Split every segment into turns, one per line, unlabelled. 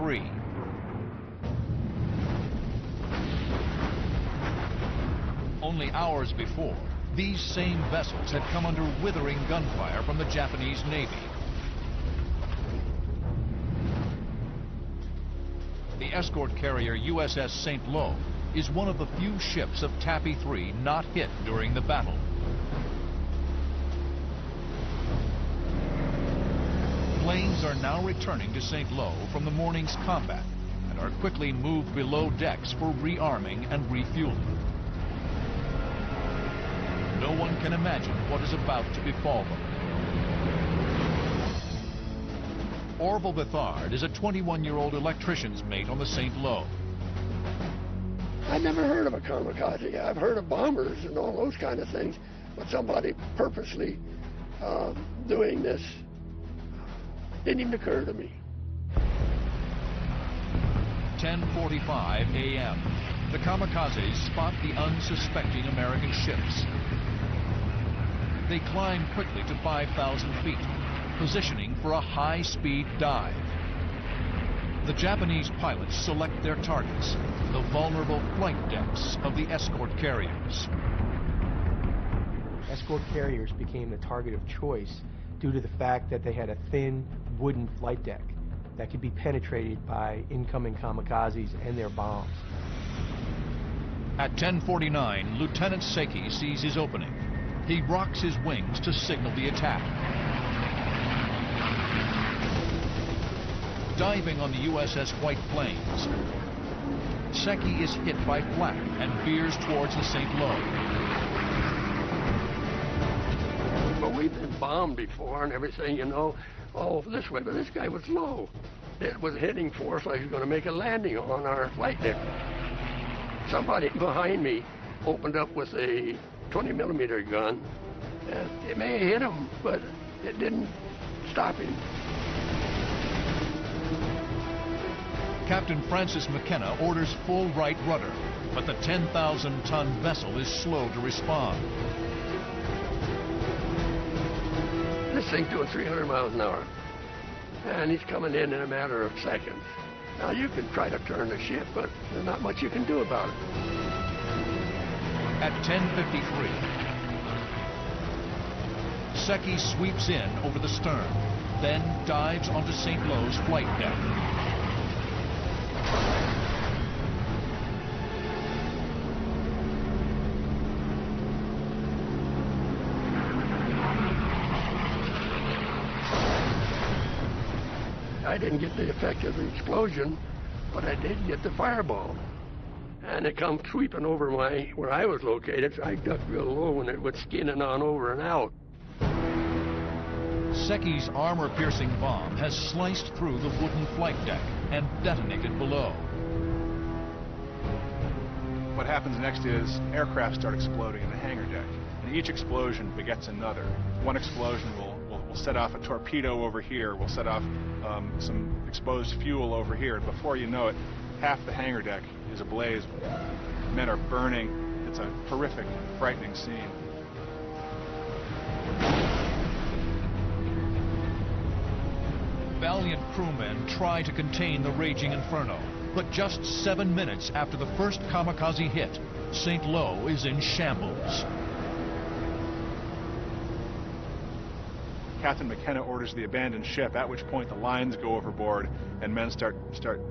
III. Only hours before, these same vessels had come under withering gunfire from the Japanese Navy. The escort carrier USS St. Lo is one of the few ships of Taffy III not hit during the battle. Planes are now returning to St. Lo from the morning's combat and are quickly moved below decks for rearming and refueling. No one can imagine what is about to befall them. Orville Bethard is a 21-year-old electrician's mate on the St. Lo.
I've never heard of a kamikaze. I've heard of bombers and all those kind of things, but somebody purposely doing this didn't even occur to me.
10:45 a.m. The kamikazes spot the unsuspecting American ships. They climb quickly to 5,000 feet, positioning for a high-speed dive. The Japanese pilots select their targets, the vulnerable flight decks of the escort carriers.
Escort carriers became the target of choice due to the fact that they had a thin wooden flight deck that could be penetrated by incoming kamikazes and their bombs.
At 10:49, Lieutenant Seki sees his opening. He rocks his wings to signal the attack. Diving on the USS White Plains, Seki is hit by flak and veers towards the St. Lo.
But we've been bombed before and everything, you know, all this way, but this guy was low. It was heading for us like he was going to make a landing on our flight deck. Somebody behind me opened up with a 20-millimeter gun, and it may have hit him, but it didn't stop him.
Captain Francis McKenna orders full right rudder, but the 10,000-ton vessel is slow to respond.
This thing's doing 300 miles an hour, and he's coming in a matter of seconds. Now, you can try to turn the ship, but there's not much you can do about it.
At 10:53, Seki sweeps in over the stern, then dives onto St. Lo's flight deck.
I didn't get the effect of the explosion, but I did get the fireball. And it come sweeping over where I was located, so I ducked real low and it was skinning on over and out.
Seki's armor-piercing bomb has sliced through the wooden flight deck and detonated below.
What happens next is aircraft start exploding in the hangar deck, and each explosion begets another. One explosion will set off a torpedo over here, will set off some exposed fuel over here, and before you know it, half the hangar deck is ablaze. Men are burning. It's a horrific, frightening scene.
Valiant crewmen try to contain the raging inferno, but just 7 minutes after the first kamikaze hit, St. Lo is in shambles.
Captain McKenna orders the abandoned ship, at which point the lines go overboard and men start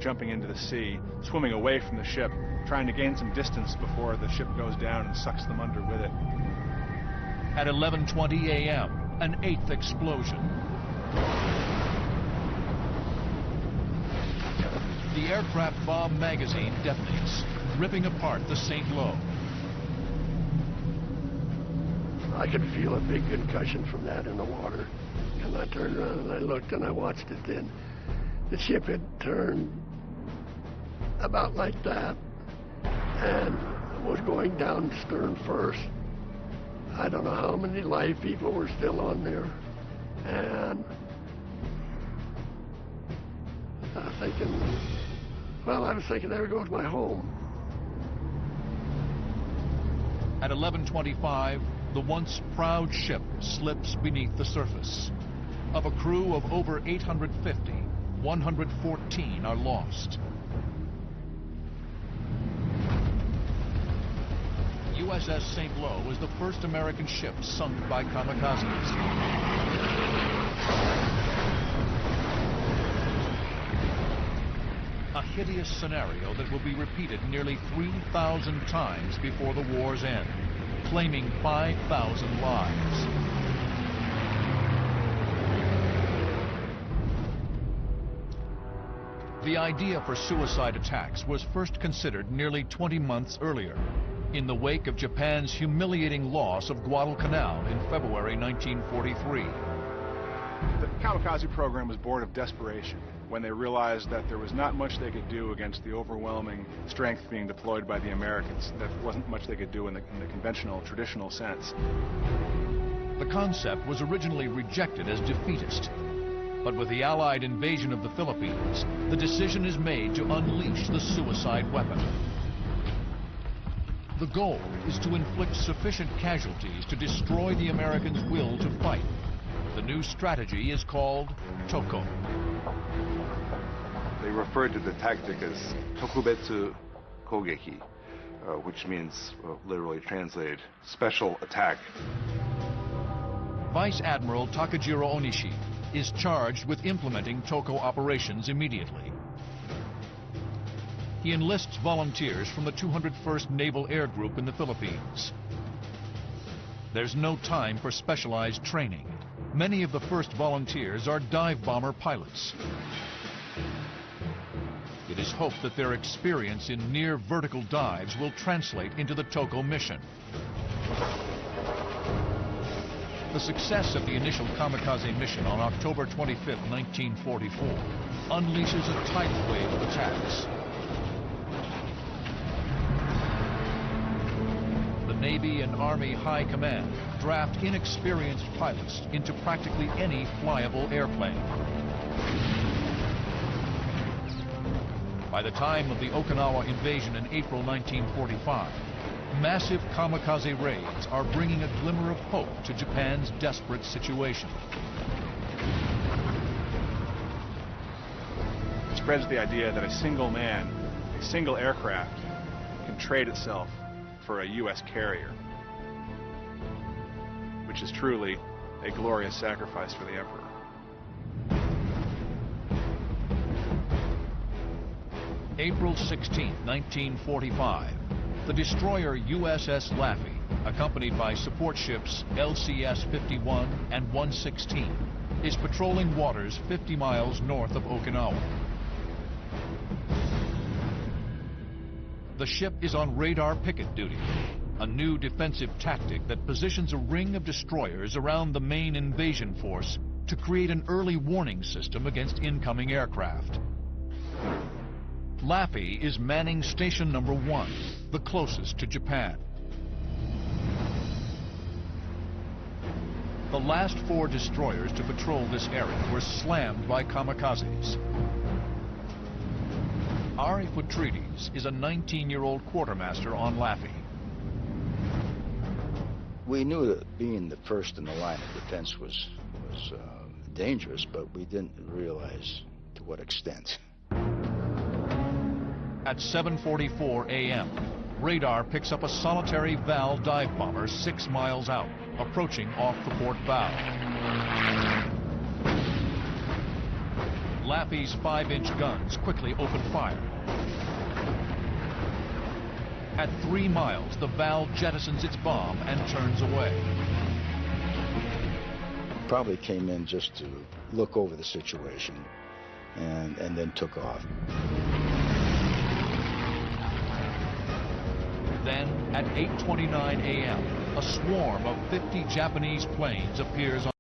jumping into the sea, swimming away from the ship, trying to gain some distance before the ship goes down and sucks them under with it.
At 11:20 a.m., an 8th explosion. The aircraft bomb magazine detonates, ripping apart the St. Lo.
I could feel a big concussion from that in the water. And I turned around and I looked and I watched it then. The ship had turned about like that and was going down stern first. I don't know how many live people were still on there. And I was thinking, there goes my home.
At 11:25, the once proud ship slips beneath the surface. Of a crew of over 850, 114 are lost. USS St. Lo was the first American ship sunk by kamikazes. A hideous scenario that will be repeated nearly 3,000 times before the war's end, claiming 5,000 lives. The idea for suicide attacks was first considered nearly 20 months earlier, in the wake of Japan's humiliating loss of Guadalcanal in February 1943.
The kamikaze program was born of desperation when they realized that there was not much they could do against the overwhelming strength being deployed by the Americans. There wasn't much they could do in the conventional, traditional sense.
The concept was originally rejected as defeatist. But with the Allied invasion of the Philippines, the decision is made to unleash the suicide weapon. The goal is to inflict sufficient casualties to destroy the Americans' will to fight. The new strategy is called Toko.
They referred to the tactic as Tokubetsu Kogeki, which means, literally translated, special attack.
Vice Admiral Takajiro Onishi is charged with implementing Toko operations immediately. He enlists volunteers from the 201st Naval Air Group in the Philippines. There's no time for specialized training. Many of the first volunteers are dive bomber pilots. It is hoped that their experience in near vertical dives will translate into the Toko mission. The success of the initial kamikaze mission on October 25, 1944, unleashes a tidal wave of attacks. The Navy and Army High Command draft inexperienced pilots into practically any flyable airplane. By the time of the Okinawa invasion in April 1945, massive kamikaze raids are bringing a glimmer of hope to Japan's desperate situation.
It spreads the idea that a single man, a single aircraft, can trade itself for a U.S. carrier, which is truly a glorious sacrifice for the Emperor.
April 16, 1945. The destroyer USS Laffey, accompanied by support ships LCS-51 and 116, is patrolling waters 50 miles north of Okinawa. The ship is on radar picket duty, a new defensive tactic that positions a ring of destroyers around the main invasion force to create an early warning system against incoming aircraft. Laffey is manning station number 1, the closest to Japan. The last 4 destroyers to patrol this area were slammed by kamikazes. Ari Futridis is a 19-year-old quartermaster on Laffey.
We knew that being the first in the line of defense was dangerous, but we didn't realize to what extent.
At 7:44 a.m., radar picks up a solitary Val dive bomber 6 miles out, approaching off the port bow. Laffey's 5-inch guns quickly open fire. At 3 miles, the Val jettisons its bomb and turns away.
Probably came in just to look over the situation and then took off.
Then, at 8:29 a.m., a swarm of 50 Japanese planes appears on